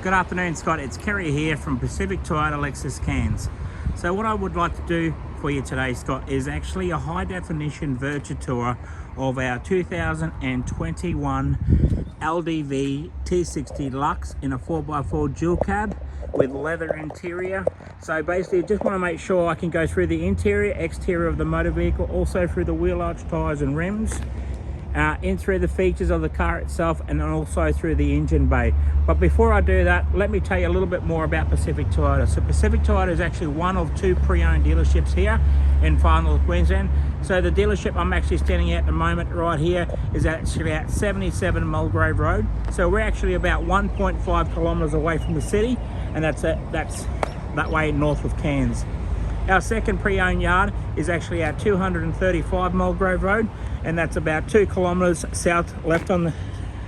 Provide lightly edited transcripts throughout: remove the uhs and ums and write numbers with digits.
Good afternoon, Scott. It's Kerry here from Pacific Toyota Lexus Cairns. So what I would like to do for you today, Scott, is actually a high definition virtual tour of our 2021 LDV T60 Luxe in a 4x4 dual cab with leather interior. So basically I just want to make sure I can go through the interior, exterior of the motor vehicle, also through the wheel arch, tyres and rims, in through the features of the car itself, and then also through the engine bay. But before I do that, let me tell you a little bit more about Pacific Toyota. So Pacific Toyota is actually one of two pre-owned dealerships here in Far North Queensland. So the dealership I'm actually standing at the moment right here is actually at 77 Mulgrave Road. So we're actually about 1.5 kilometres away from the city, and that's that way north of Cairns. Our second pre-owned yard is actually at 235 Mulgrave Road, and that's about 2 kilometres south left on the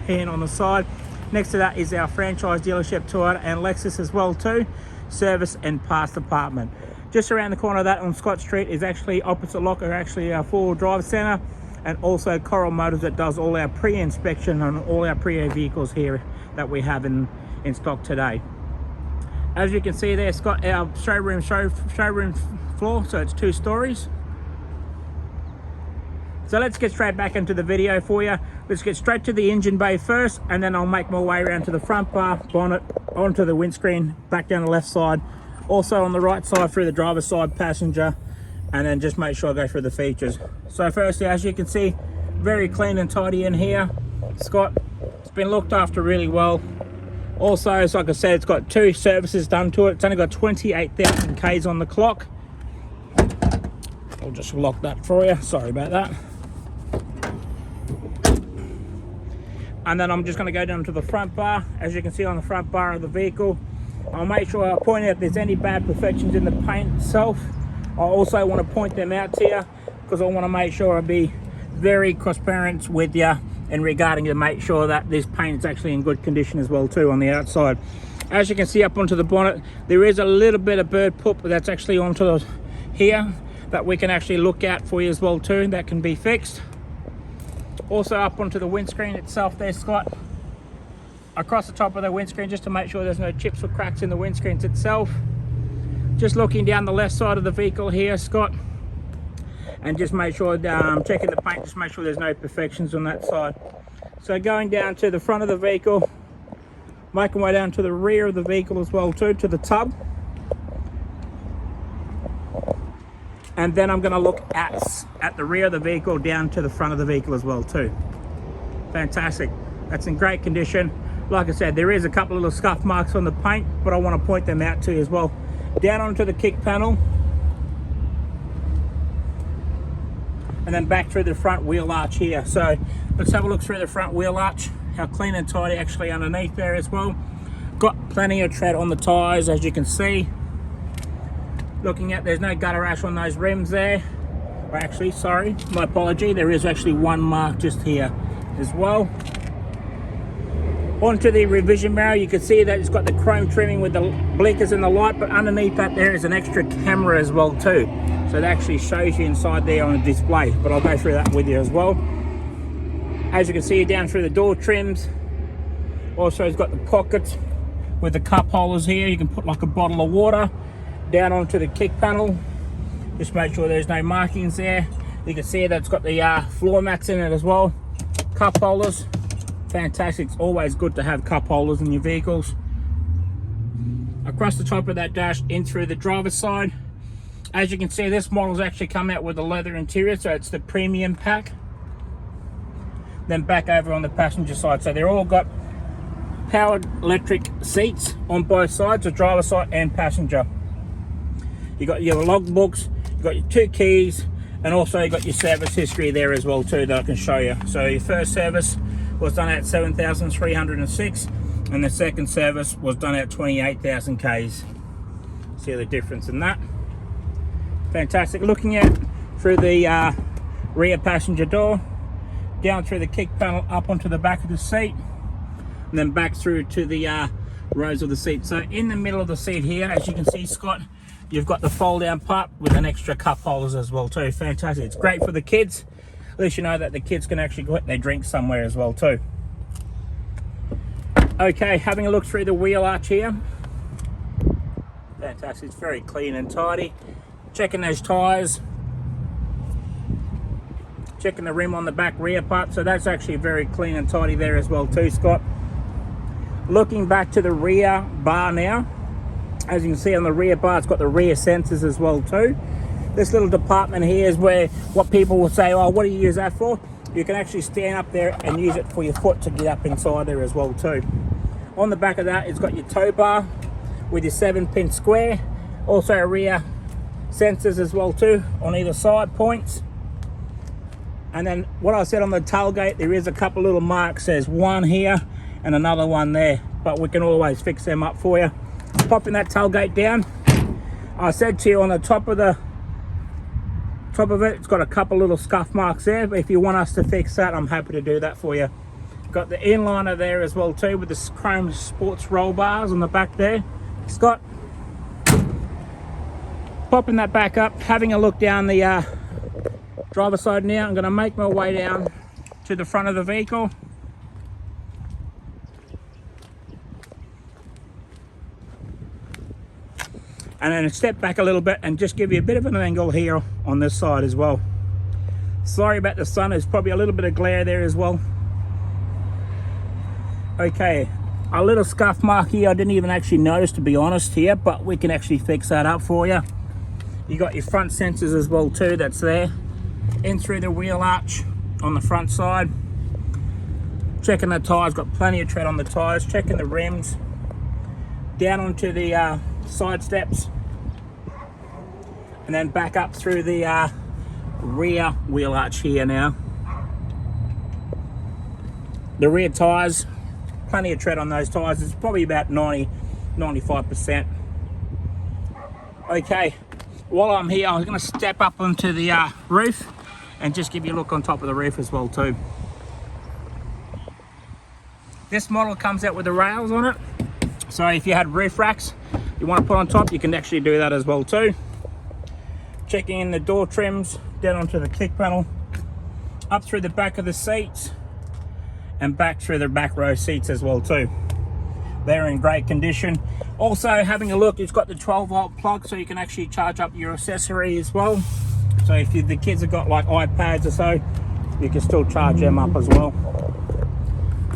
hand on the side. Next to that is our franchise dealership Toyota and Lexus as well too, service and parts department. Just around the corner of that on Scott Street is actually opposite locker, actually our four-wheel drive centre, and also Coral Motors that does all our pre-inspection on all our pre-owned vehicles here that we have in stock today. As you can see there, Scott, our showroom floor, so it's 2 stories. So let's get straight back into the video for you. Let's get straight to the engine bay first, and then I'll make my way around to the front bar, bonnet, onto the windscreen, back down the left side, also on the right side through the driver's side, passenger, and then just make sure I go through the features. So firstly, as you can see, very clean and tidy in here, Scott. It's been looked after really well. Also, as like I said, it's got 2 services done to it. It's only got 28,000 Ks on the clock. I'll just lock that for you, sorry about that. And then I'm just going to go down to the front bar. As you can see on the front bar of the vehicle, I'll make sure I point out if there's any bad perfections in the paint itself. I also want to point them out to you because I want to make sure I be very transparent with you and regarding to make sure that this paint is actually in good condition as well too on the outside. As you can see up onto the bonnet, there is a little bit of bird poop that's actually onto here that we can actually look at for you as well too, that can be fixed. Also up onto the windscreen itself there, Scott, across the top of the windscreen, just to make sure there's no chips or cracks in the windscreens itself. Just looking down the left side of the vehicle here, Scott, and just make sure, checking the paint, just make sure there's no imperfections on that side. So going down to the front of the vehicle, making my way down to the rear of the vehicle as well too, to the tub. And then I'm going to look at the rear of the vehicle down to the front of the vehicle as well too. Fantastic. That's in great condition. Like I said, there is a couple of little scuff marks on the paint, but I want to point them out to you as well. Down onto the kick panel, and then back through the front wheel arch here. So let's have a look through the front wheel arch, how clean and tidy actually underneath there as well. Got plenty of tread on the tyres, as you can see. Looking at, there's no gutter rash on those rims there. Or actually, sorry, my apology, there is actually one mark just here as well. Onto the revision mirror, you can see that it's got the chrome trimming with the blinkers and the light, but underneath that there is an extra camera as well too. So it actually shows you inside there on a display, but I'll go through that with you as well. As you can see down through the door trims, also it's got the pockets with the cup holders here. You can put like a bottle of water. Down onto the kick panel, just make sure there's no markings there. You can see that it's got the floor mats in it as well. Cup holders, fantastic. It's always good to have cup holders in your vehicles. Across the top of that dash, in through the driver's side. As you can see, this model's actually come out with a leather interior, so it's the premium pack. Then back over on the passenger side, so they're all got powered electric seats on both sides, the driver's side and passenger. You got your logbooks, you got your 2 keys, and also you got your service history there as well too that I can show you. So your first service was done at 7,306, and the second service was done at 28,000 Ks. See the difference in that. Fantastic. Looking at through the rear passenger door, down through the kick panel, up onto the back of the seat, and then back through to the rows of the seat. So in the middle of the seat here, as you can see, Scott, you've got the fold down part with an extra cup holders as well too. Fantastic. It's great for the kids. At least you know that the kids can actually go get their drinks somewhere as well too. Okay, having a look through the wheel arch here. Fantastic, it's very clean and tidy. Checking those tyres. Checking the rim on the back rear part, so that's actually very clean and tidy there as well too, Scott. Looking back to the rear bar now, as you can see on the rear bar, it's got the rear sensors as well too. This little department here is where what people will say, oh, what do you use that for? You can actually stand up there and use it for your foot to get up inside there as well too. On the back of that, it's got your tow bar with your 7-pin square, also rear sensors as well too on either side points. And then what I said on the tailgate, there is a couple little marks. There's one here and another one there, but we can always fix them up for you. Popping that tailgate down, I said to you on the top of it, it's got a couple little scuff marks there, but if you want us to fix that, I'm happy to do that for you. Got the inliner there as well too with the chrome sports roll bars on the back there, Scott. Popping that back up, having a look down the driver's side now. I'm going to make my way down to the front of the vehicle. And then step back a little bit and just give you a bit of an angle here on this side as well. Sorry about the sun, there's probably a little bit of glare there as well. Okay, a little scuff mark here I didn't even actually notice, to be honest here, but we can actually fix that up for you. You got your front sensors as well too, that's there. In through the wheel arch on the front side. Checking the tyres, got plenty of tread on the tyres. Checking the rims. Down onto the side steps. And then back up through the rear wheel arch here now. The rear tyres, plenty of tread on those tyres. It's probably about 95%. Okay, while I'm here, I'm going to step up onto the roof and just give you a look on top of the roof as well too. This model comes out with the rails on it, so if you had roof racks you want to put on top, you can actually do that as well too. Checking in the door trims, down onto the kick panel, up through the back of the seats and back through the back row seats as well too. They're in great condition. Also having a look, it's got the 12-volt plug, so you can actually charge up your accessory as well. So if the kids have got like iPads or so, you can still charge them up as well.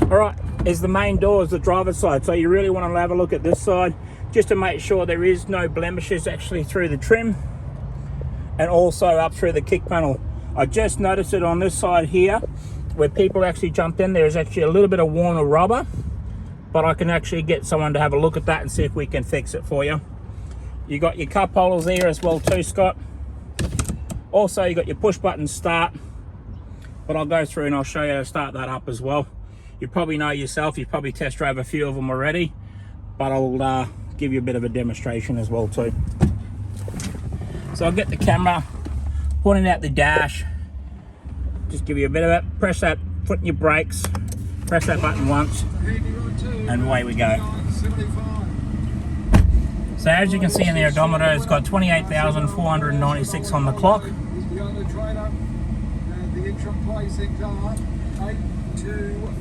All right, is the main door is the driver's side, so you really want to have a look at this side just to make sure there is no blemishes actually through the trim and also up through the kick panel. I just noticed it on this side here where people actually jumped in. There's actually a little bit of worn rubber, but I can actually get someone to have a look at that and see if we can fix it for you. You got your cup holders there as well too, Scott. Also you got your push button start, but I'll go through and I'll show you how to start that up as well. You probably know yourself, you've probably test drove a few of them already, but I'll give you a bit of a demonstration as well too. So I'll get the camera, pointing out the dash, just give you a bit of it, press that, put in your brakes, press that button once, and away we go. So as you can see in the odometer, it's got 28,496 on the clock.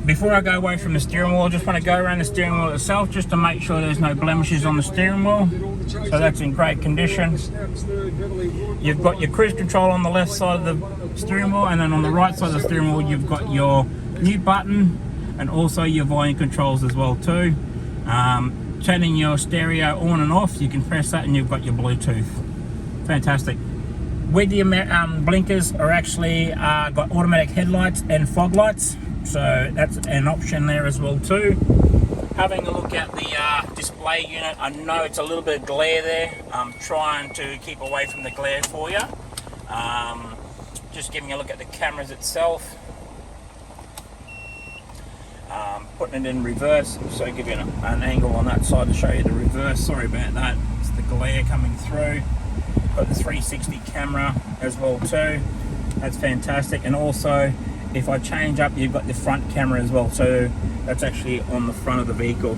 Before I go away from the steering wheel, I just want to go around the steering wheel itself just to make sure there's no blemishes on the steering wheel. So that's in great condition. You've got your cruise control on the left side of the steering wheel, and then on the right side of the steering wheel you've got your mute button and also your volume controls as well too. Turning your stereo on and off, you can press that and you've got your Bluetooth. Fantastic. With your blinkers are actually got automatic headlights and fog lights, so that's an option there as well too. Having a look at the display unit, I know it's a little bit of glare there. I'm trying to keep away from the glare for you. Just giving a look at the cameras itself. Putting it in reverse, so I'll give you an angle on that side to show you the reverse. Sorry about that, it's the glare coming through. Got the 360 camera as well too, that's fantastic. And also if I change up, you've got the front camera as well, so that's actually on the front of the vehicle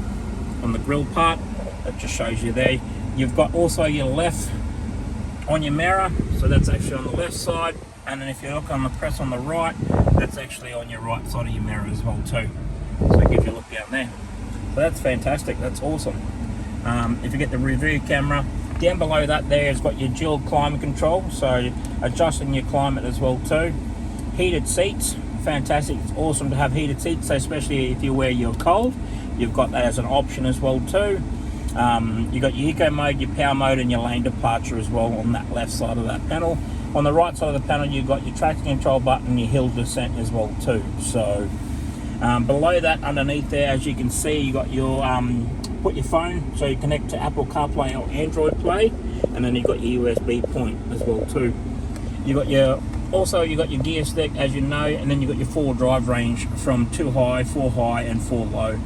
on the grille part. That just shows you there. You've got also your left on your mirror, so that's actually on the left side, and then if you look on the press on the right, that's actually on your right side of your mirror as well too. So it gives you a look down there. So that's fantastic, that's awesome. If you get the review camera, down below that there has got your dual climate control, so adjusting your climate as well too. Heated seats, fantastic. It's awesome to have heated seats, so especially if you wear your cold, you've got that as an option as well too. You've got your eco mode, your power mode, and your lane departure as well on that left side of that panel. On the right side of the panel, you've got your traction control button, your hill descent as well too. So below that, underneath there, as you can see, you got your put your phone, so you connect to Apple CarPlay or Android Play, and then you've got your USB point as well too. You got your gear stick, as you know, and then you've got your 4-drive range from 2 high, 4 high, and 4 low.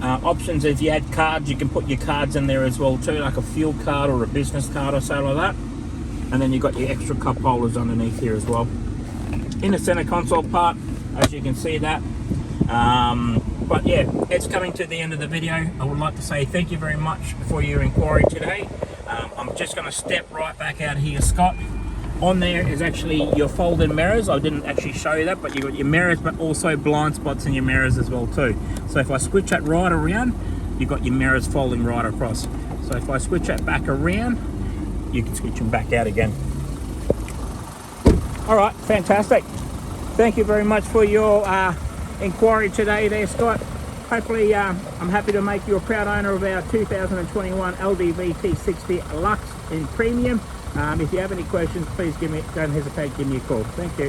Options, if you had cards, you can put your cards in there as well too, like a fuel card or a business card or something like that. And then you've got your extra cup holders underneath here as well. In the center console part, as you can see that. But yeah, it's coming to the end of the video. I would like to say thank you very much for your inquiry today. I'm just going to step right back out here, Scott. On there is actually your fold-in mirrors. I didn't actually show you that, but you've got your mirrors, but also blind spots in your mirrors as well too. So if I switch that right around, you've got your mirrors folding right across. So if I switch that back around, you can switch them back out again. All right, fantastic. Thank you very much for your inquiry today there, Scott. Hopefully I'm happy to make you a proud owner of our 2021 LDV T60 Luxe in Premium. If you have any questions, please don't hesitate to give me a call. Thank you.